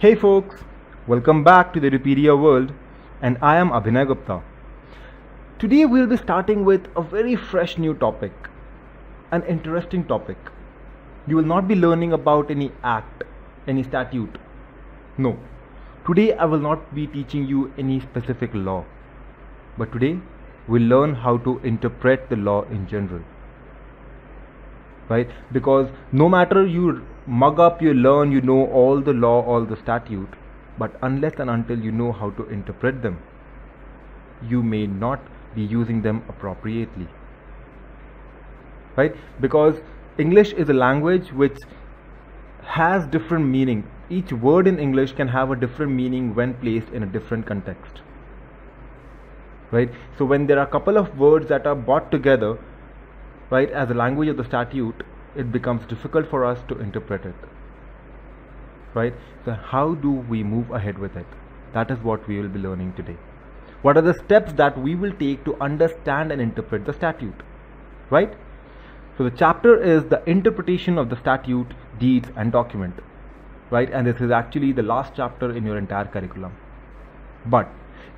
Hey folks, welcome back to the Wikipedia world, and I am Abhinay Gupta. Today we'll be starting with a very fresh new topic, an interesting topic. You will not be learning about any act, any statute. No, today I will not be teaching you any specific law, but today we'll learn how to interpret the law in general. Right? Because no matter you mug up, you learn, you know all the law, all the statute, but unless and until you know how to interpret them, you may not be using them appropriately. Right? Because English is a language which has different meaning. Each word in English can have a different meaning when placed in a different context. Right? So when there are a couple of words that are brought together, right, as a language of the statute, it becomes difficult for us to interpret it. Right? So how do we move ahead with it? That is what we will be learning today. What are the steps that we will take to understand and interpret the statute? Right? So the chapter is the interpretation of the statute, deeds and document. Right? And this is actually the last chapter in your entire curriculum. But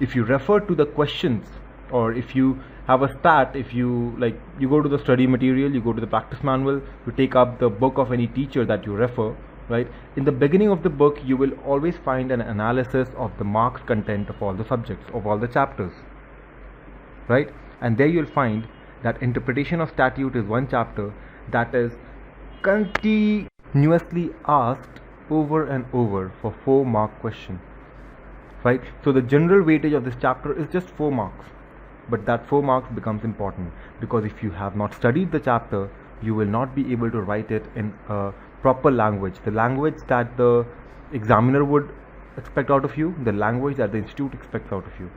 if you refer to the questions, or if you have a stat, if you go to the study material, you go to the practice manual, you take up the book of any teacher that you refer, right? In the beginning of the book, you will always find an analysis of the marks content of all the subjects, of all the chapters, right? And there you'll find that interpretation of statute is one chapter that is continuously asked over and over for 4-mark question, right? So the general weightage of this chapter is just 4 marks. But that 4 marks becomes important, because if you have not studied the chapter, you will not be able to write it in a proper language, the language that the examiner would expect out of you, the language that the institute expects out of you,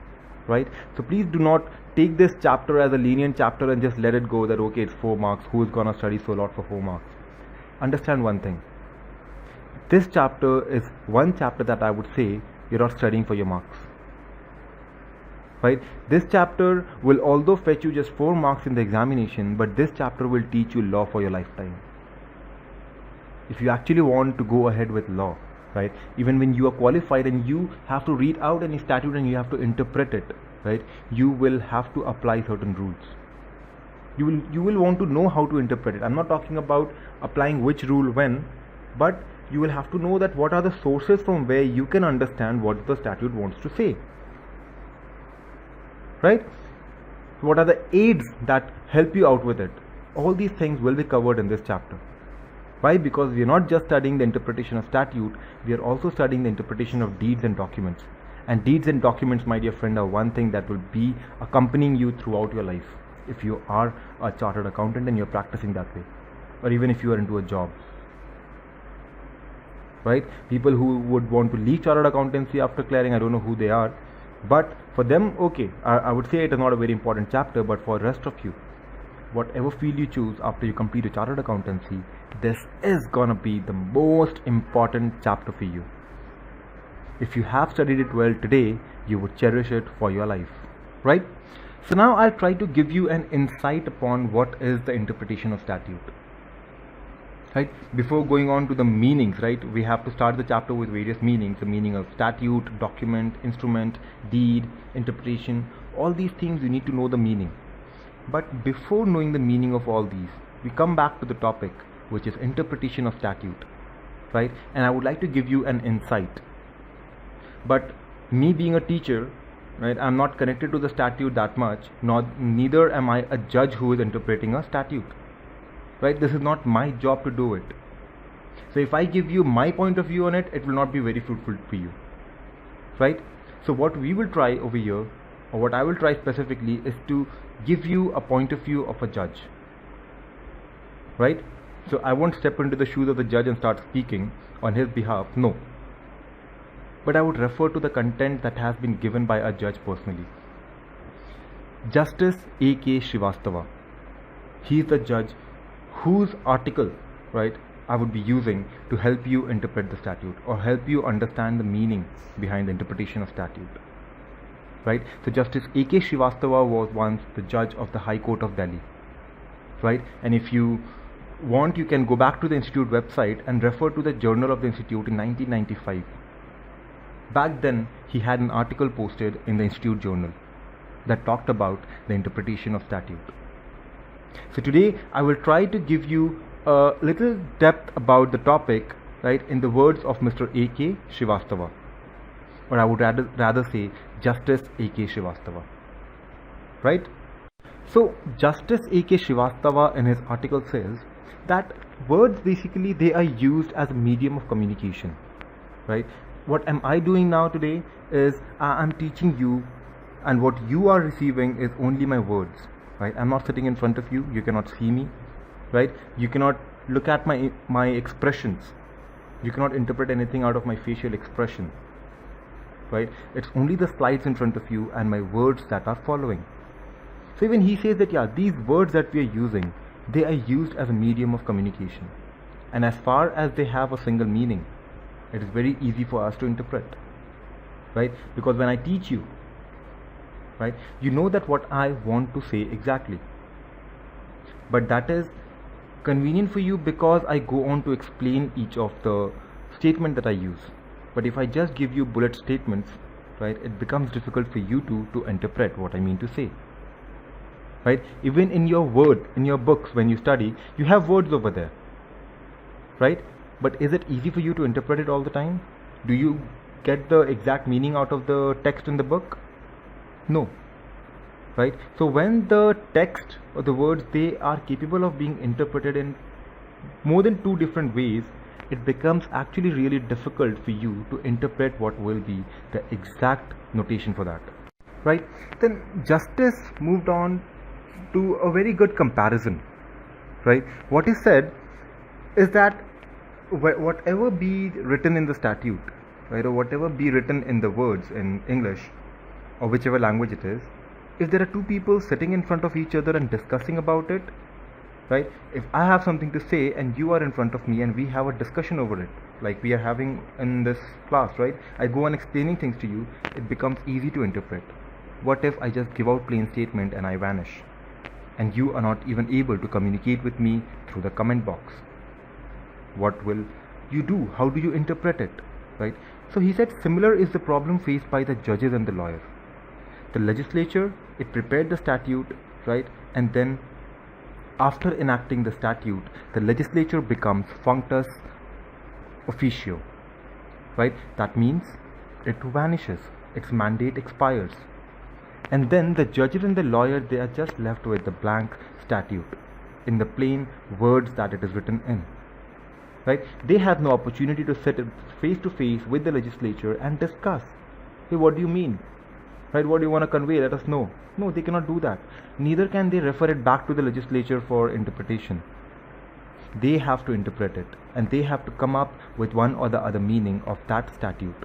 right? So please do not take this chapter as a lenient chapter and just let it go that okay, it's 4 marks, who is gonna study so lot for 4 marks? Understand one thing, this chapter is one chapter that I would say you're not studying for your marks. Right? This chapter will although fetch you just 4 marks in the examination, but this chapter will teach you law for your lifetime. If you actually want to go ahead with law, right? Even when you are qualified and you have to read out any statute and you have to interpret it, right? You will have to apply certain rules. You will want to know how to interpret it. I'm not talking about applying which rule when, but you will have to know that what are the sources from where you can understand what the statute wants to say. Right? What are the aids that help you out with it? All these things will be covered in this chapter. Why? Because we are not just studying the interpretation of statute, we are also studying the interpretation of deeds and documents. And deeds and documents, my dear friend, are one thing that will be accompanying you throughout your life if you are a chartered accountant and you're practicing that way, or even if you are into a job. Right? People who would want to leave chartered accountancy after clearing, I don't know who they are, but for them, okay, I would say it is not a very important chapter, but for the rest of you, whatever field you choose after you complete a chartered accountancy, this is gonna be the most important chapter for you. If you have studied it well today, you would cherish it for your life, right? So now I'll try to give you an insight upon what is the interpretation of statute. Right? Before going on to the meanings, right, we have to start the chapter with various meanings, the meaning of statute, document, instrument, deed, interpretation. All these things you need to know the meaning. But before knowing the meaning of all these, we come back to the topic, which is interpretation of statute, right? And I would like to give you an insight. But me being a teacher, right, I'm not connected to the statute that much, neither am I a judge who is interpreting a statute. Right? This is not my job to do it. So if I give you my point of view on it, it will not be very fruitful for you. Right? So what we will try over here, or what I will try specifically, is to give you a point of view of a judge. Right? So I won't step into the shoes of the judge and start speaking on his behalf. No. But I would refer to the content that has been given by a judge personally. Justice A.K. Srivastava. He is the judge whose article, right, I would be using to help you interpret the statute or help you understand the meaning behind the interpretation of statute. Right? So Justice A.K. Srivastava was once the judge of the High Court of Delhi. Right? And if you want, you can go back to the institute website and refer to the journal of the institute in 1995. Back then, he had an article posted in the Institute Journal that talked about the interpretation of statute. So today, I will try to give you a little depth about the topic, right, in the words of Mr. A.K. Srivastava, or I would rather say Justice A.K. Srivastava, right? So Justice A.K. Srivastava in his article says that words basically they are used as a medium of communication, right? What am I doing now today is I'm teaching you, and what you are receiving is only my words, right? I'm not sitting in front of you, you cannot see me, right? You cannot look at my expressions, you cannot interpret anything out of my facial expression, right? It's only the slides in front of you and my words that are following. So even he says that these words that we are using, they are used as a medium of communication, and as far as they have a single meaning, it is very easy for us to interpret, right? Because when I teach you, right, you know that what I want to say exactly, but that is convenient for you because I go on to explain each of the statement that I use. But if I just give you bullet statements, right, it becomes difficult for you to interpret what I mean to say, right? Even in your books, when you study, you have words over there, right? But is it easy for you to interpret it all the time? Do you get the exact meaning out of the text in the book? No, right? So when the text or the words, they are capable of being interpreted in more than two different ways, it becomes actually really difficult for you to interpret what will be the exact notation for that, right? Then Justice moved on to a very good comparison, right? What he said is that whatever be written in the statute, right, or whatever be written in the words in English or whichever language it is, if there are two people sitting in front of each other and discussing about it, right, if I have something to say and you are in front of me and we have a discussion over it, like we are having in this class, right, I go on explaining things to you, it becomes easy to interpret. What if I just give out plain statement and I vanish, and you are not even able to communicate with me through the comment box? What will you do? How do you interpret it, right? So he said similar is the problem faced by the judges and the lawyer. The legislature, it prepared the statute, right, and then after enacting the statute, the legislature becomes functus officio, right? That means it vanishes, its mandate expires, and then the judges and the lawyer, they are just left with the blank statute in the plain words that it is written in, right? They have no opportunity to sit face to face with the legislature and discuss, hey, what do you mean, right? What do you want to convey? Let us know. No, they cannot do that. Neither can they refer it back to the legislature for interpretation. They have to interpret it, and they have to come up with one or the other meaning of that statute,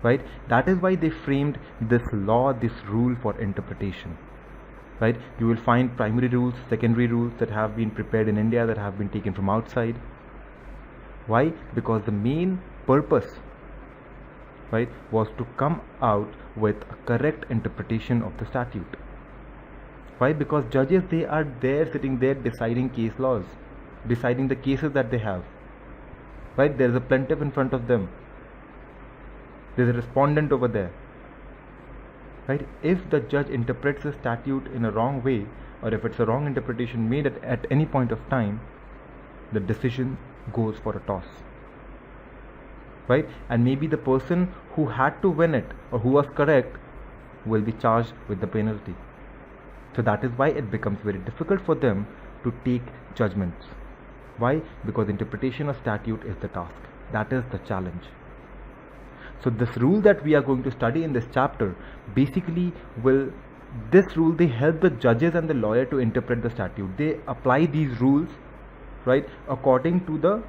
right? That is why they framed this law, this rule for interpretation, right? You will find primary rules, secondary rules that have been prepared in India, that have been taken from outside. Why? Because the main purpose, right, was to come out with a correct interpretation of the statute. Why? Because judges, they are there sitting there deciding case laws, deciding the cases that they have, right? There is a plaintiff in front of them, there is a respondent over there, right? If the judge interprets the statute in a wrong way, or if it's a wrong interpretation made at any point of time, the decision goes for a toss, right? And maybe the person who had to win it or who was correct will be charged with the penalty. So that is why it becomes very difficult for them to take judgments. Why? Because interpretation of statute is the task, that is the challenge. So this rule that we are going to study in this chapter, basically this rule, they help the judges and the lawyer to interpret the statute. They apply these rules, right, according to the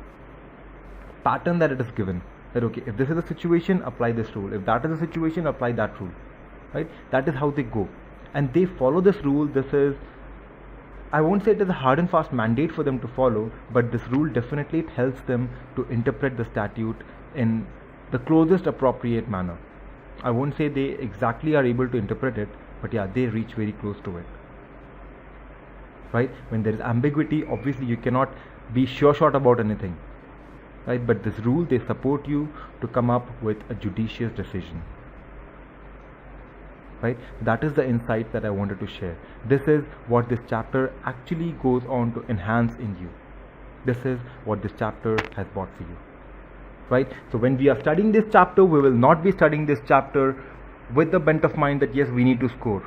pattern that it is given. That okay, if this is a situation, apply this rule. If that is a situation, apply that rule, right? That is how they go, and they follow this rule. This is, I won't say it is a hard and fast mandate for them to follow, but this rule definitely, it helps them to interpret the statute in the closest appropriate manner. I won't say they exactly are able to interpret it, but yeah, they reach very close to it, right? When there is ambiguity, obviously you cannot be sure shot about anything, right? But this rule, they support you to come up with a judicious decision, right? That is the insight that I wanted to share. This is what this chapter actually goes on to enhance in you. This is what this chapter has brought for you, right? So when we are studying this chapter, we will not be studying this chapter with the bent of mind that yes, we need to score.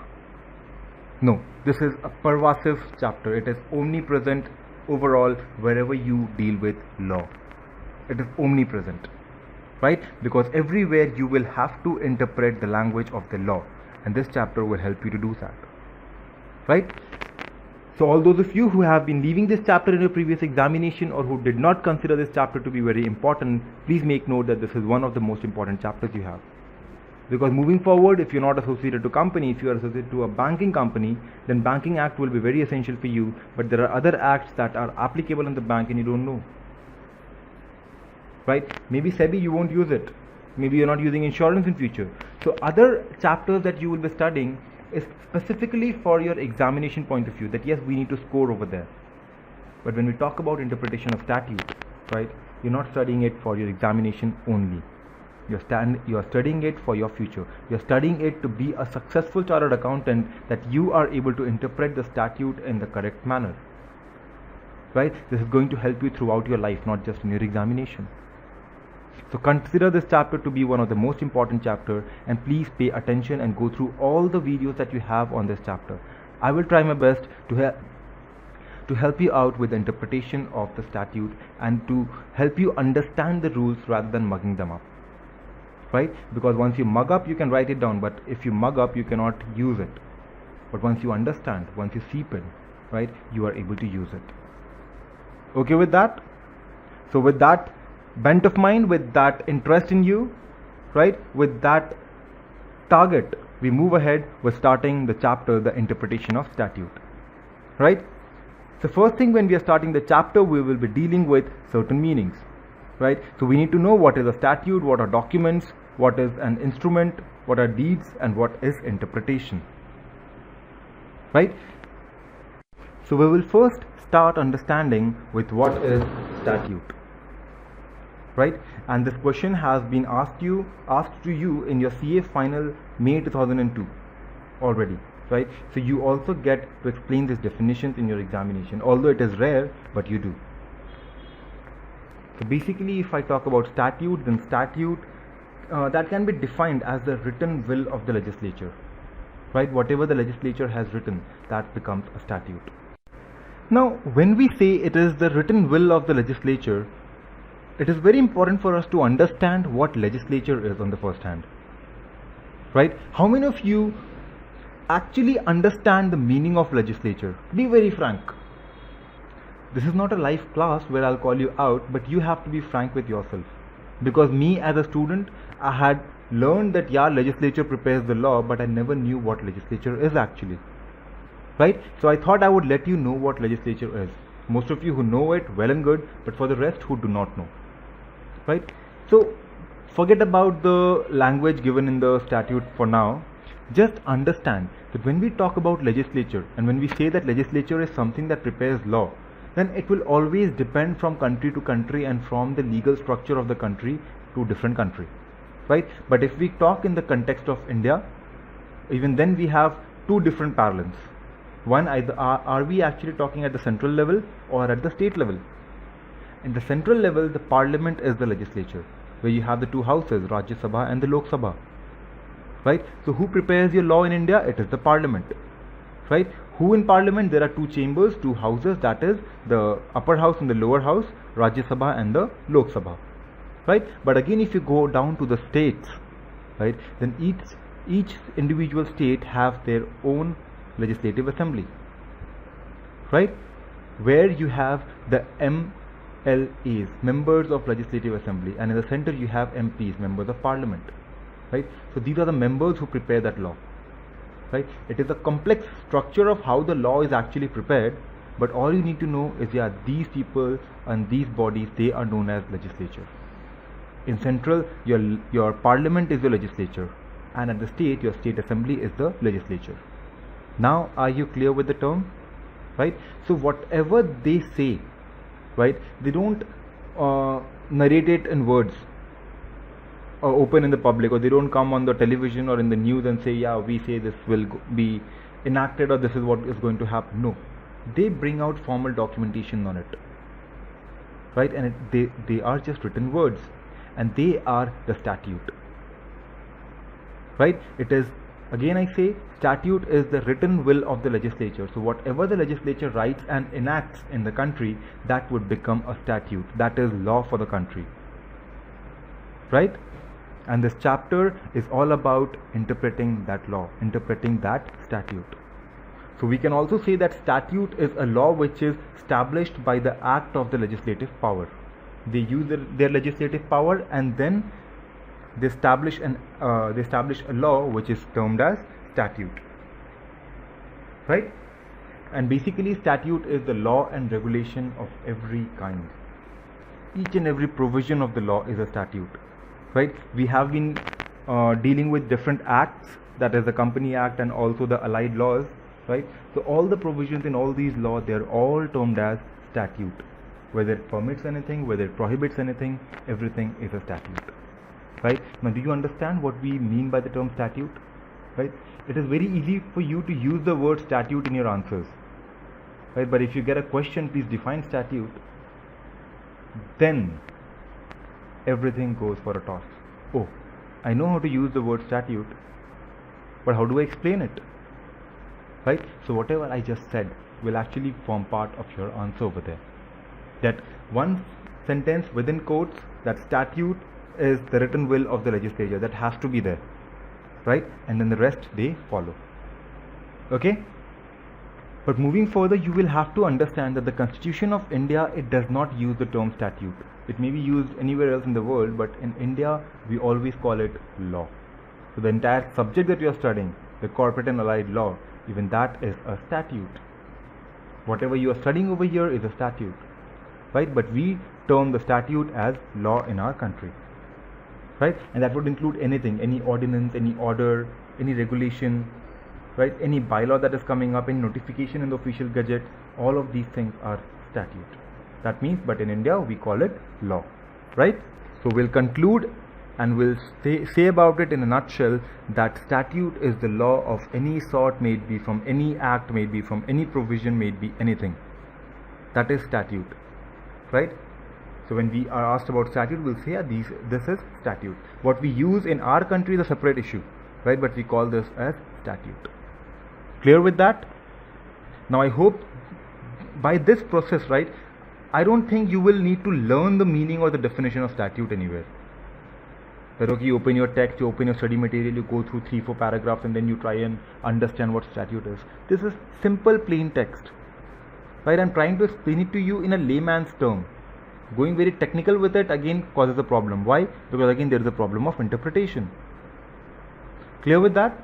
No, this is a pervasive chapter. It is omnipresent overall wherever you deal with law. It is omnipresent, right? Because everywhere you will have to interpret the language of the law, and this chapter will help you to do that, right? So all those of you who have been leaving this chapter in your previous examination or who did not consider this chapter to be very important, please make note that this is one of the most important chapters you have. Because moving forward, if you're not associated to a company, if you are associated to a banking company, then Banking Act will be very essential for you. But there are other acts that are applicable in the bank and you don't know, right? Maybe SEBI, you won't use it. Maybe you're not using insurance in future. So other chapters that you will be studying is specifically for your examination point of view, that yes, we need to score over there. But when we talk about interpretation of statute, right, you're not studying it for your examination only. You are studying it for your future. You're studying it to be a successful chartered accountant, that you are able to interpret the statute in the correct manner, right? This is going to help you throughout your life, not just in your examination. So consider this chapter to be one of the most important chapter, and please pay attention and go through all the videos that you have on this chapter. I will try my best to help you out with the interpretation of the statute and to help you understand the rules rather than mugging them up, right? Because once you mug up, you can write it down, but if you mug up, you cannot use it. But once you understand, once you seep in, right, you are able to use it. Okay with that? So with that bent of mind, with that interest in you, right, with that target, we move ahead with starting the chapter, the interpretation of statute, right? So first thing, when we are starting the chapter, we will be dealing with certain meanings, right? So we need to know what is a statute, what are documents, what is an instrument, what are deeds, and what is interpretation, right? So we will first start understanding with what is statute, right? And this question has been asked to you in your CA final May 2002 already, right? So you also get to explain these definitions in your examination, although it is rare, but you do. So basically, if I talk about statute, then statute that can be defined as the written will of the legislature, right? Whatever the legislature has written, that becomes a statute. Now, when we say it is the written will of the legislature, it is very important for us to understand what legislature is on the first hand, right? How many of you actually understand the meaning of legislature? Be very frank. This is not a live class where I'll call you out, but you have to be frank with yourself. Because me as a student, I had learned that yeah, legislature prepares the law, but I never knew what legislature is actually, right? So I thought I would let you know what legislature is. Most of you who know it, well and good, but for the rest who do not know, right? So forget about the language given in the statute for now. Just understand that when we talk about legislature and when we say that legislature is something that prepares law, then it will always depend from country to country and from the legal structure of the country to different country, right? But if we talk in the context of India, even then we have two different parallels. One, are we actually talking at the central level or at the state level? In the central level, the parliament is the legislature, where you have the two houses, Rajya Sabha and the Lok Sabha, right? So who prepares your law in India? It is the parliament, right? Who in parliament? There are two chambers, two houses, that is the upper house and the lower house, Rajya Sabha and the Lok Sabha, right? But again, if you go down to the states, right, then each individual state have their own legislative assembly, right, where you have the MLAs, members of legislative assembly, and in the center you have MPs, members of parliament, right? So these are the members who prepare that law, right? It is a complex structure of how the law is actually prepared, but all you need to know is yeah, these people and these bodies, they are known as legislature. In central, your parliament is the legislature, and at the state, your state assembly is the legislature. Now, are you clear with the term, right? So whatever they say, right, they don't narrate it in words or open in the public, or they don't come on the television or in the news and say, yeah, we say this will be enacted or this is what is going to happen. No, they bring out formal documentation on it, right? And they are just written words, and they are the statute, right? It is, again I say, statute is the written will of the legislature. So whatever the legislature writes and enacts in the country, that would become a statute. That is law for the country, right? And this chapter is all about interpreting that law, interpreting that statute. So we can also say that statute is a law which is established by the act of the legislative power. They use their legislative power, and then they establish a law which is termed as statute, right? And basically statute is the law and regulation of every kind. Each and every provision of the law is a statute, right? We have been dealing with different acts, that is the Company Act and also the allied laws, right? So all the provisions in all these laws, they are all termed as statute. Whether it permits anything, whether it prohibits anything, everything is a statute, right? Now do you understand what we mean by the term statute, right? It is very easy for you to use the word statute in your answers, right? But if you get a question, please define statute, then everything goes for a toss. Oh, I know how to use the word statute, but how do I explain it, right? So whatever I just said will actually form part of your answer over there. That one sentence within quotes, that statute is the written will of the legislature, that has to be there, right? And then the rest they follow, okay? But moving further, you will have to understand that the Constitution of India, it does not use the term statute. It may be used anywhere else in the world, but in India we always call it law. So the entire subject that you are studying, the corporate and allied law, even that is a statute. Whatever you are studying over here is a statute, right? But we term the statute as law in our country, right? And that would include anything, any ordinance, any order, any regulation, right? Any bylaw that is coming up, any notification in the official gazette, all of these things are statute. That means, but in India we call it law, right? So we'll conclude and we'll say about it in a nutshell that statute is the law of any sort, may it be from any act, may it be from any provision, may it be anything. That is statute, right? So when we are asked about statute, we'll say, yeah, this is statute. What we use in our country is a separate issue, right? But we call this as statute. Clear with that? Now I hope by this process, right, I don't think you will need to learn the meaning or the definition of statute anywhere. That okay, you open your text, you open your study material, you go through 3-4 paragraphs and then you try and understand what statute is. This is simple plain text, right? I'm trying to explain it to you in a layman's term. Going very technical with it again causes a problem. Why? Because again there is a problem of interpretation. Clear with that?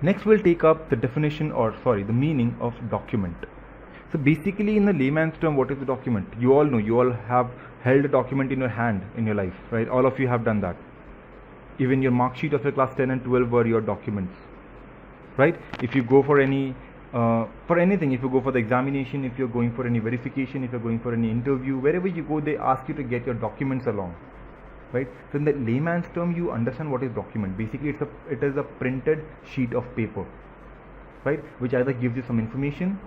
Next we'll take up the definition, or sorry, the meaning of document. So basically in the layman's term, what is the document? You all know, you all have held a document in your hand in your life, right? All of you have done that. Even your mark sheet of your class 10 and 12 were your documents, right? If you go for any for anything, if you go for the examination, if you're going for any verification, if you're going for any interview, wherever you go, they ask you to get your documents along, right? So in the layman's term, you understand what is document. Basically it is a printed sheet of paper, right, which either gives you some information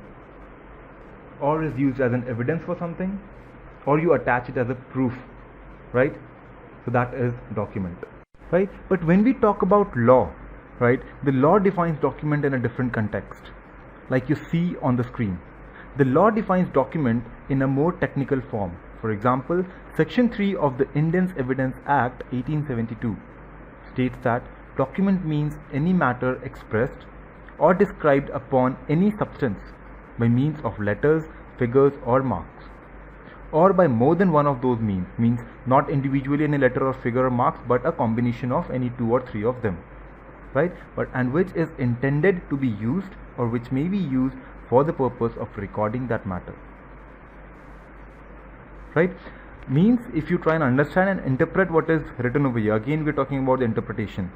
or is used as an evidence for something, or you attach it as a proof, right? So that is document, right? But when we talk about law, right, the law defines document in a different context, like you see on the screen. The law defines document in a more technical form. For example, Section 3 of the Indian Evidence Act 1872 states that document means any matter expressed or described upon any substance by means of letters, figures or marks, or by more than one of those means not individually any letter or figure or marks, but a combination of any 2 or 3 of them, right? And which is intended to be used or which may be used for the purpose of recording that matter, right? Means if you try and understand and interpret what is written over here, again we're talking about the interpretation.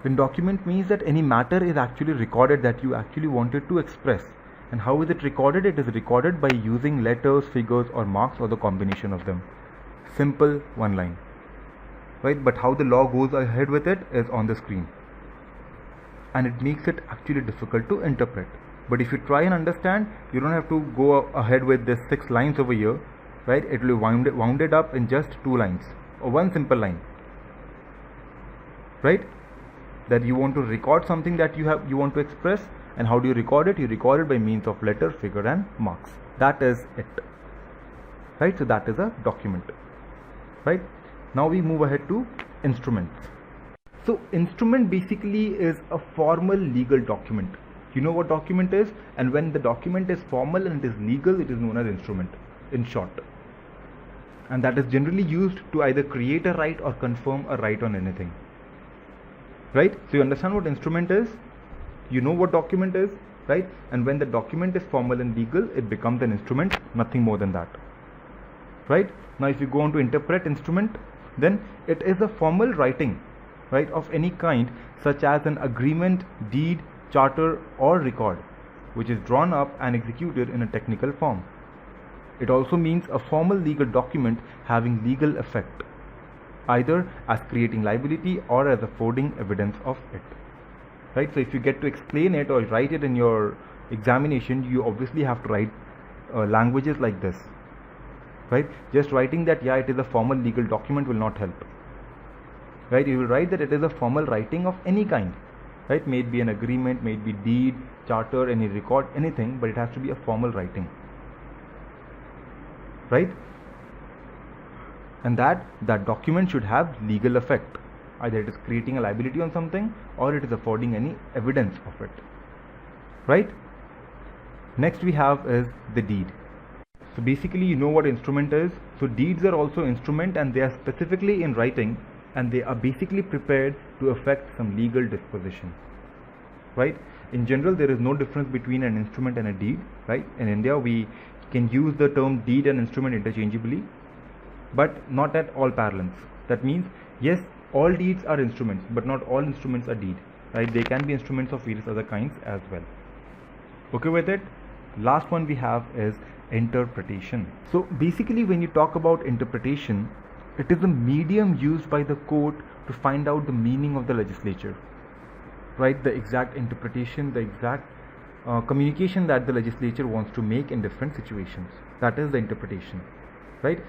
Then document means that any matter is actually recorded that you actually wanted to express. And how is it recorded? It is recorded by using letters, figures or marks, or the combination of them. simple one line, right? But how the law goes ahead with it is on the screen, and it makes it actually difficult to interpret. But if you try and understand, you don't have to go ahead with this 6 lines over here, right? It will be wounded up in just 2 lines or one simple line, right? That you want to record something that you want to express, and how do you record it? You record it by means of letter, figure and marks. That is it, right? So that is a document, right? Now we move ahead to instruments. So instrument basically is a formal legal document. You know what document is, and when the document is formal and it is legal, it is known as instrument in short. And that is generally used to either create a right or confirm a right on anything, right? So you understand what instrument is, you know what document is, right? And when the document is formal and legal, it becomes an instrument, nothing more than that, right? Now if you go on to interpret instrument, then it is a formal writing, right, of any kind, such as an agreement, deed, charter or record, which is drawn up and executed in a technical form. It also means a formal legal document having legal effect, either as creating liability or as affording evidence of it, right? So if you get to explain it or write it in your examination, you obviously have to write languages like this, right? Just writing that it is a formal legal document will not help, right? You will write that it is a formal writing of any kind, right? May it be an agreement, may it be deed, charter, any record, anything, but it has to be a formal writing, right? And that document should have legal effect, either it is creating a liability on something or it is affording any evidence of it, right? Next we have is the deed. So basically you know what instrument is. So deeds are also instrument, and they are specifically in writing, and they are basically prepared to effect some legal disposition, right? In general, there is no difference between an instrument and a deed, right? In India, we can use the term deed and instrument interchangeably, but not at all parlance. That means, yes, all deeds are instruments, but not all instruments are deed, right? They can be instruments of various other kinds as well. Okay with it? Last one we have is interpretation. So basically, when you talk about interpretation, it is a medium used by the court to find out the meaning of the legislature, right? The exact interpretation, the exact communication that the legislature wants to make in different situations. That is the interpretation, right?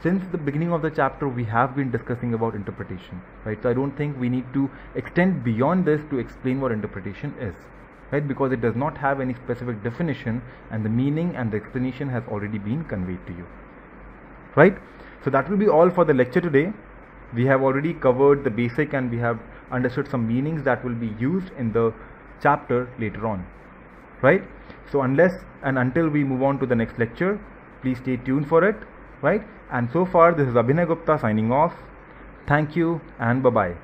Since the beginning of the chapter, we have been discussing about interpretation, right? So I don't think we need to extend beyond this to explain what interpretation is, right? Because it does not have any specific definition, and the meaning and the explanation has already been conveyed to you, right? So that will be all for the lecture today. We have already covered the basic, and we have understood some meanings that will be used in the chapter later on, right? So unless and until we move on to the next lecture, please stay tuned for it, right? And so far, this is Abhinay Gupta signing off. Thank you and bye-bye.